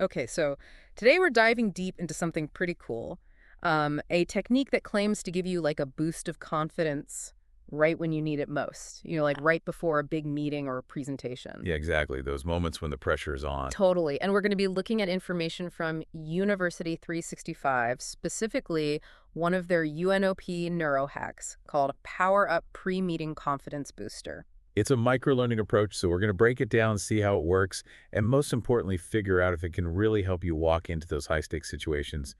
Okay, so today we're diving deep into something pretty cool. A technique that claims to give you like a boost of confidence right when you need it most, like right before a big meeting or a presentation. Yeah, exactly. Those moments when the pressure is on. Totally. And we're going to be looking at information from University 365, specifically one of their UNOP neuro-hacks called Power Up Pre-Meeting Confidence Booster. It's a micro-learning approach, so we're going to break it down, see how it works, and most importantly, figure out if it can really help you walk into those high-stakes situations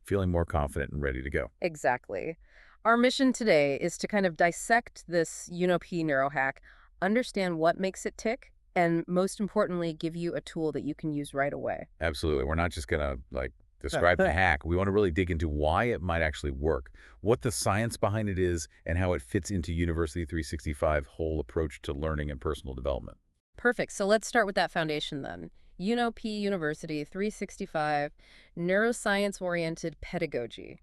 feeling more confident and ready to go. Exactly. Our mission today is to kind of dissect this UNOP neurohack, understand what makes it tick, and most importantly, give you a tool that you can use right away. Absolutely. We're not just going to describe the hack. We want to really dig into why it might actually work, what the science behind it is, and how it fits into University 365 whole approach to learning and personal development. Perfect. So let's start with that foundation then. UNOP University 365, neuroscience-oriented pedagogy.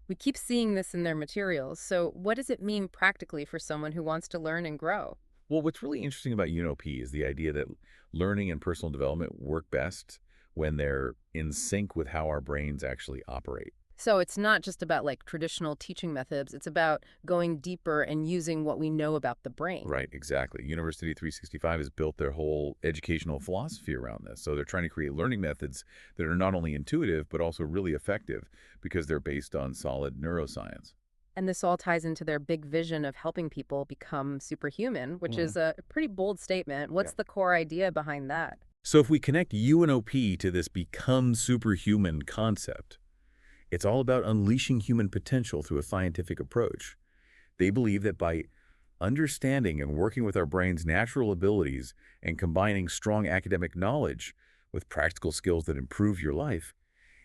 We keep seeing this in their materials. So what does it mean practically for someone who wants to learn and grow? Well, what's really interesting about UNOP is the idea that learning and personal development work best when they're in sync with how our brains actually operate. So it's not just about like traditional teaching methods, it's about going deeper and using what we know about the brain. Right, exactly. University 365 has built their whole educational philosophy around this. So they're trying to create learning methods that are not only intuitive, but also really effective because they're based on solid neuroscience. And this all ties into their big vision of helping people become superhuman, which is a pretty bold statement. Yeah. What's the core idea behind that? So if we connect UNOP to this become superhuman concept, it's all about unleashing human potential through a scientific approach. They believe that by understanding and working with our brain's natural abilities and combining strong academic knowledge with practical skills that improve your life,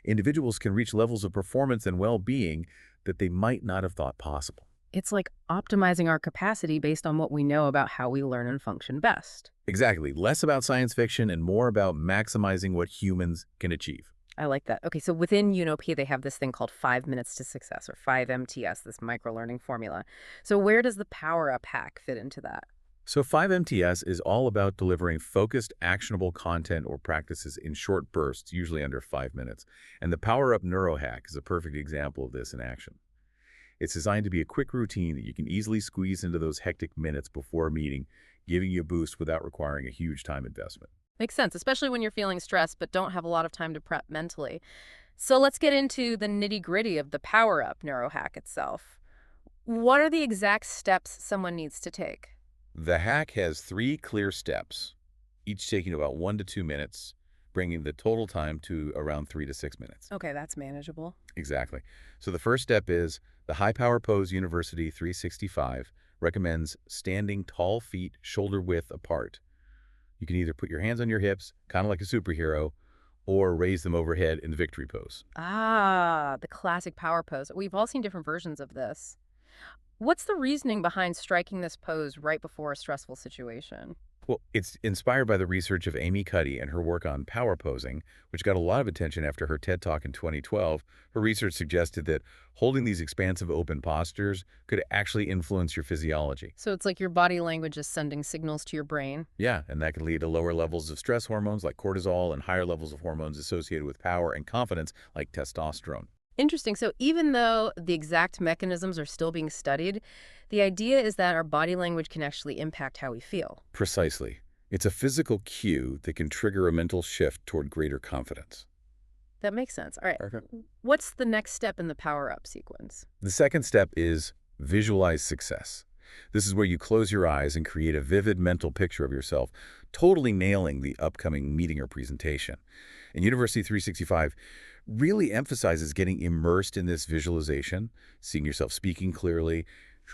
individuals can reach levels of performance and well-being that they might not have thought possible. It's like optimizing our capacity based on what we know about how we learn and function best. Exactly. Less about science fiction and more about maximizing what humans can achieve. I like that. Okay, so within UNOP, they have this thing called 5 minutes to success or 5 MTS, this micro learning formula. So where does the power up hack fit into that? So 5MTS is all about delivering focused, actionable content or practices in short bursts, usually under 5 minutes. And the Power Up Neuro-Hack is a perfect example of this in action. It's designed to be a quick routine that you can easily squeeze into those hectic minutes before a meeting, giving you a boost without requiring a huge time investment. Makes sense, especially when you're feeling stressed but don't have a lot of time to prep mentally. So let's get into the nitty gritty of the power up neurohack itself. What are the exact steps someone needs to take? The hack has 3 clear steps, each taking about 1 to 2 minutes, bringing the total time to around 3 to 6 minutes. Okay, that's manageable. Exactly. So the first step is the High Power Pose University 365 recommends standing tall feet shoulder width apart. You can either put your hands on your hips, kind of like a superhero, or raise them overhead in the victory pose. Ah, the classic power pose. We've all seen different versions of this. What's the reasoning behind striking this pose right before a stressful situation? Well, it's inspired by the research of Amy Cuddy and her work on power posing, which got a lot of attention after her TED Talk in 2012. Her research suggested that holding these expansive open postures could actually influence your physiology. So it's like your body language is sending signals to your brain. Yeah, and that can lead to lower levels of stress hormones like cortisol and higher levels of hormones associated with power and confidence like testosterone. Interesting. So even though the exact mechanisms are still being studied, the idea is that our body language can actually impact how we feel. Precisely. It's a physical cue that can trigger a mental shift toward greater confidence. That makes sense. All right. Okay. What's the next step in the power up sequence? The second step is visualize success. This is where you close your eyes and create a vivid mental picture of yourself, totally nailing the upcoming meeting or presentation. And University 365 really emphasizes getting immersed in this visualization, seeing yourself speaking clearly,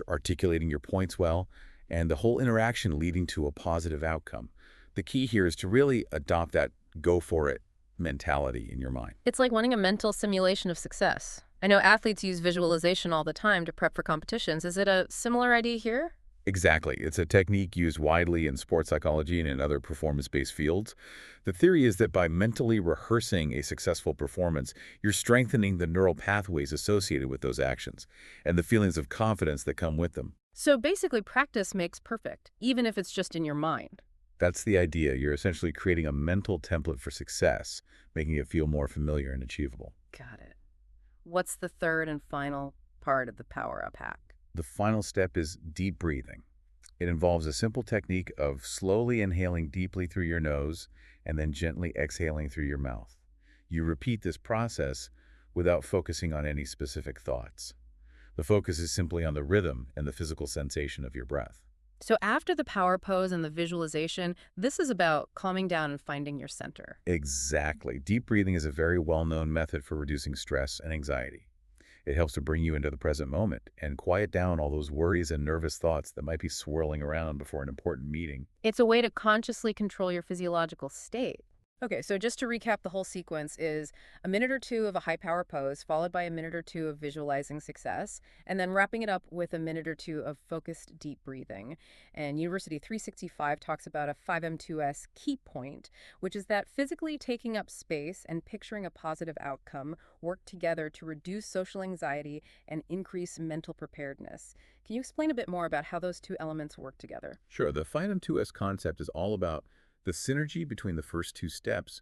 articulating your points well, and the whole interaction leading to a positive outcome. The key here is to really adopt that go for it mentality in your mind. It's like wanting a mental simulation of success. I know athletes use visualization all the time to prep for competitions. Is it a similar idea here? Exactly. It's a technique used widely in sports psychology and in other performance-based fields. The theory is that by mentally rehearsing a successful performance, you're strengthening the neural pathways associated with those actions and the feelings of confidence that come with them. So basically, practice makes perfect, even if it's just in your mind. That's the idea. You're essentially creating a mental template for success, making it feel more familiar and achievable. Got it. What's the third and final part of the Power Up hack? The final step is deep breathing. It involves a simple technique of slowly inhaling deeply through your nose and then gently exhaling through your mouth. You repeat this process without focusing on any specific thoughts. The focus is simply on the rhythm and the physical sensation of your breath. So after the power pose and the visualization, this is about calming down and finding your center. Exactly. Deep breathing is a very well-known method for reducing stress and anxiety. It helps to bring you into the present moment and quiet down all those worries and nervous thoughts that might be swirling around before an important meeting. It's a way to consciously control your physiological state. Okay, so just to recap, the whole sequence is a minute or two of a high power pose, followed by a minute or two of visualizing success, and then wrapping it up with a minute or two of focused deep breathing. And University 365 talks about a 5M2S key point, which is that physically taking up space and picturing a positive outcome work together to reduce social anxiety and increase mental preparedness. Can you explain a bit more about how those two elements work together? Sure, the 5M2S concept is all about the synergy between the first two steps.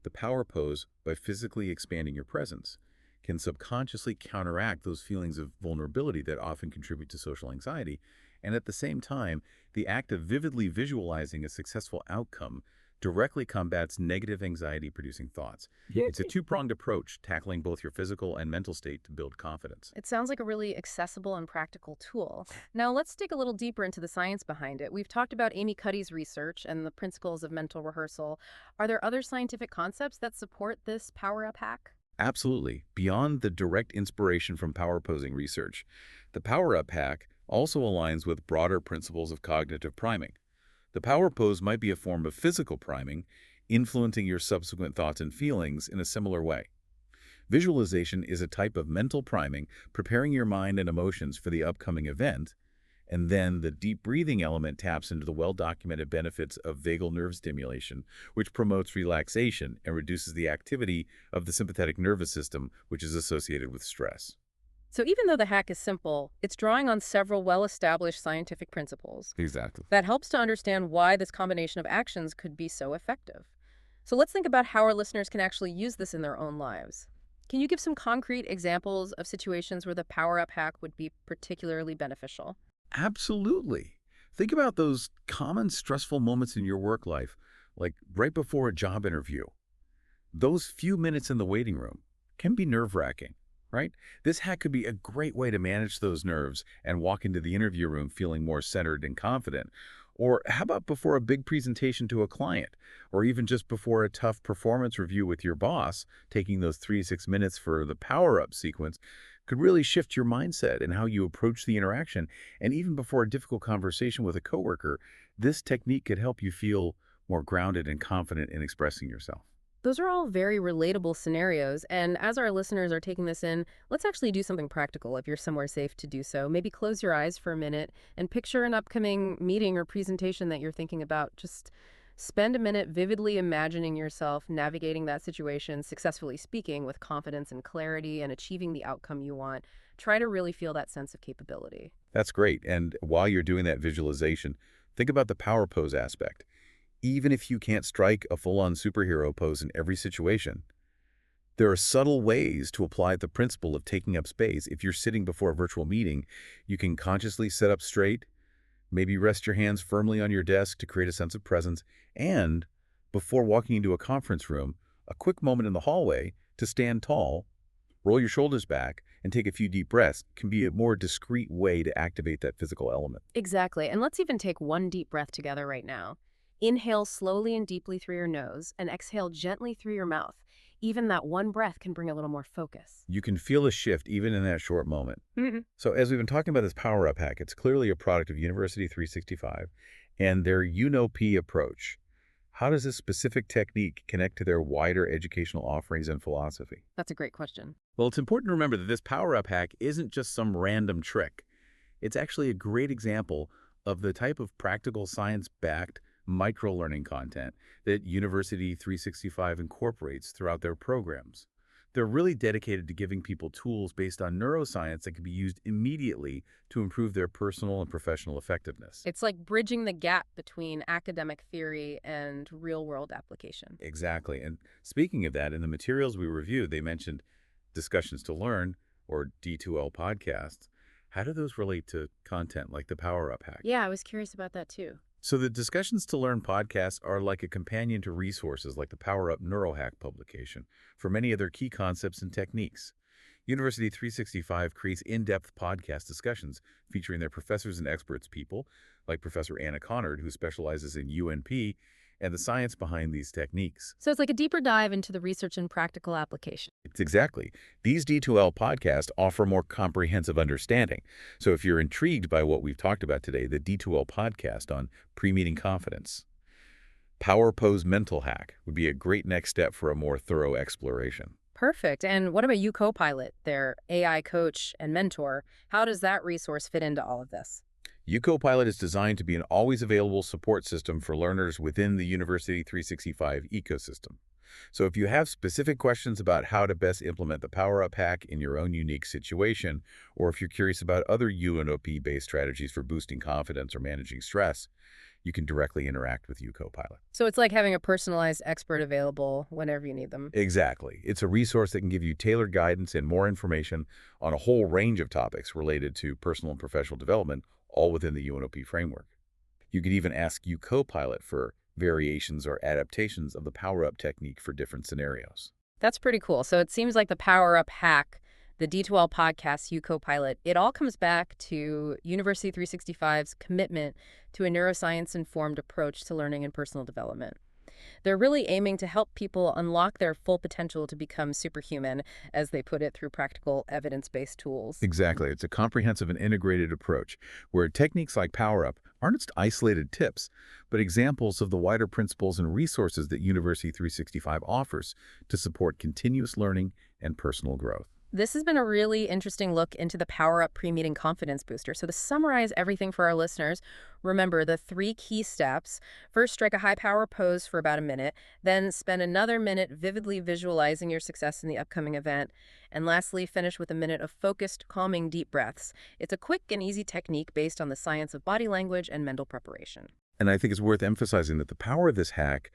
The power pose, by physically expanding your presence, can subconsciously counteract those feelings of vulnerability that often contribute to social anxiety. And at the same time, the act of vividly visualizing a successful outcome directly combats negative anxiety-producing thoughts. It's a two-pronged approach, tackling both your physical and mental state to build confidence. It sounds like a really accessible and practical tool. Now, let's dig a little deeper into the science behind it. We've talked about Amy Cuddy's research and the principles of mental rehearsal. Are there other scientific concepts that support this power-up hack? Absolutely. Beyond the direct inspiration from power posing research, the power-up hack also aligns with broader principles of cognitive priming. The power pose might be a form of physical priming, influencing your subsequent thoughts and feelings in a similar way. Visualization is a type of mental priming, preparing your mind and emotions for the upcoming event, and then the deep breathing element taps into the well-documented benefits of vagal nerve stimulation, which promotes relaxation and reduces the activity of the sympathetic nervous system, which is associated with stress. So even though the hack is simple, it's drawing on several well-established scientific principles. Exactly. That helps to understand why this combination of actions could be so effective. So let's think about how our listeners can actually use this in their own lives. Can you give some concrete examples of situations where the power-up hack would be particularly beneficial? Absolutely. Think about those common stressful moments in your work life, like right before a job interview. Those few minutes in the waiting room can be nerve-wracking, right? This hack could be a great way to manage those nerves and walk into the interview room feeling more centered and confident. Or how about before a big presentation to a client, or even just before a tough performance review with your boss, taking those 3 to 6 minutes for the power-up sequence could really shift your mindset and how you approach the interaction. And even before a difficult conversation with a coworker, this technique could help you feel more grounded and confident in expressing yourself. Those are all very relatable scenarios, and as our listeners are taking this in, let's actually do something practical if you're somewhere safe to do so. Maybe close your eyes for a minute and picture an upcoming meeting or presentation that you're thinking about. Just spend a minute vividly imagining yourself navigating that situation, successfully speaking with confidence and clarity, and achieving the outcome you want. Try to really feel that sense of capability. That's great. And while you're doing that visualization, think about the power pose aspect. Even if you can't strike a full-on superhero pose in every situation, there are subtle ways to apply the principle of taking up space. If you're sitting before a virtual meeting, you can consciously sit up straight, maybe rest your hands firmly on your desk to create a sense of presence, and before walking into a conference room, a quick moment in the hallway to stand tall, roll your shoulders back, and take a few deep breaths can be a more discreet way to activate that physical element. Exactly. And let's even take one deep breath together right now. Inhale slowly and deeply through your nose and exhale gently through your mouth. Even that one breath can bring a little more focus. You can feel a shift even in that short moment. Mhm. So as we've been talking about this power-up hack, it's clearly a product of University 365 and their UNOP approach. How does this specific technique connect to their wider educational offerings and philosophy? That's a great question. Well, it's important to remember that this power-up hack isn't just some random trick. It's actually a great example of the type of practical science-backed micro-learning content that University 365 incorporates throughout their programs. They're really dedicated to giving people tools based on neuroscience that can be used immediately to improve their personal and professional effectiveness. It's like bridging the gap between academic theory and real-world application. Exactly. And speaking of that, in the materials we reviewed, they mentioned discussions to learn or D2L podcasts. How do those relate to content like the Power Up Hack? Yeah, I was curious about that too. So the Discussions to Learn podcasts are like a companion to resources like the Power Up Neuro-Hack publication for many other key concepts and techniques. University 365 creates in-depth podcast discussions featuring their professors and experts people, like Professor Anna Connard, who specializes in UNP, and the science behind these techniques. So it's like a deeper dive into the research and practical application. It's exactly. These D2L podcasts offer more comprehensive understanding. So if you're intrigued by what we've talked about today, the D2L podcast on pre-meeting confidence, Power Pose Mental Hack would be a great next step for a more thorough exploration. Perfect. And what about UCopilot, their AI coach and mentor? How does that resource fit into all of this? UCopilot is designed to be an always available support system for learners within the University 365 ecosystem. So if you have specific questions about how to best implement the Power Up Hack in your own unique situation, or if you're curious about other UNOP-based strategies for boosting confidence or managing stress, you can directly interact with UCopilot. So it's like having a personalized expert available whenever you need them. Exactly. It's a resource that can give you tailored guidance and more information on a whole range of topics related to personal and professional development, all within the UNOP framework. You could even ask UCopilot for variations or adaptations of the power-up technique for different scenarios. That's pretty cool. So it seems like the Power Up Hack, the D2L podcast, UCopilot, it all comes back to University 365's commitment to a neuroscience-informed approach to learning and personal development. They're really aiming to help people unlock their full potential to become superhuman, as they put it, through practical evidence-based tools. Exactly. It's a comprehensive and integrated approach where techniques like Power Up aren't just isolated tips, but examples of the wider principles and resources that University 365 offers to support continuous learning and personal growth. This has been a really interesting look into the Power Up Pre-Meeting Confidence Booster. So to summarize everything for our listeners, remember the 3 key steps. First, strike a high-power pose for about a minute. Then spend another minute vividly visualizing your success in the upcoming event. And lastly, finish with a minute of focused, calming, deep breaths. It's a quick and easy technique based on the science of body language and mental preparation. And I think it's worth emphasizing that the power of this hack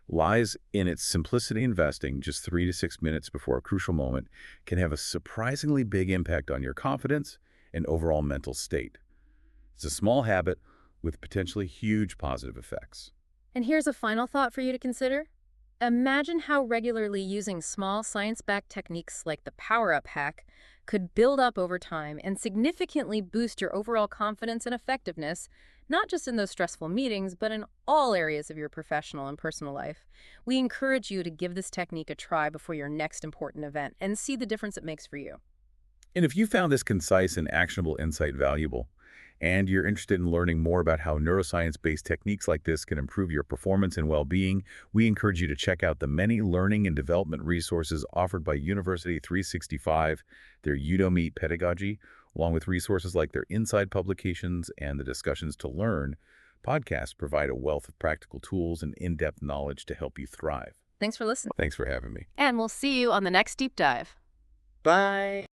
lies in its simplicity. Investing just 3 to 6 minutes before a crucial moment can have a surprisingly big impact on your confidence and overall mental state. It's a small habit with potentially huge positive effects. And here's a final thought for you to consider. Imagine how regularly using small science-backed techniques like the Power Up Hack could build up over time and significantly boost your overall confidence and effectiveness, not just in those stressful meetings, but in all areas of your professional and personal life. We encourage you to give this technique a try before your next important event and see the difference it makes for you. And if you found this concise and actionable insight valuable, and you're interested in learning more about how neuroscience-based techniques like this can improve your performance and well-being, we encourage you to check out the many learning and development resources offered by University 365, their UNOP pedagogy, along with resources like their Inside publications and the Discussions to Learn. Podcasts provide a wealth of practical tools and in-depth knowledge to help you thrive. Thanks for listening. Thanks for having me. And we'll see you on the next deep dive. Bye.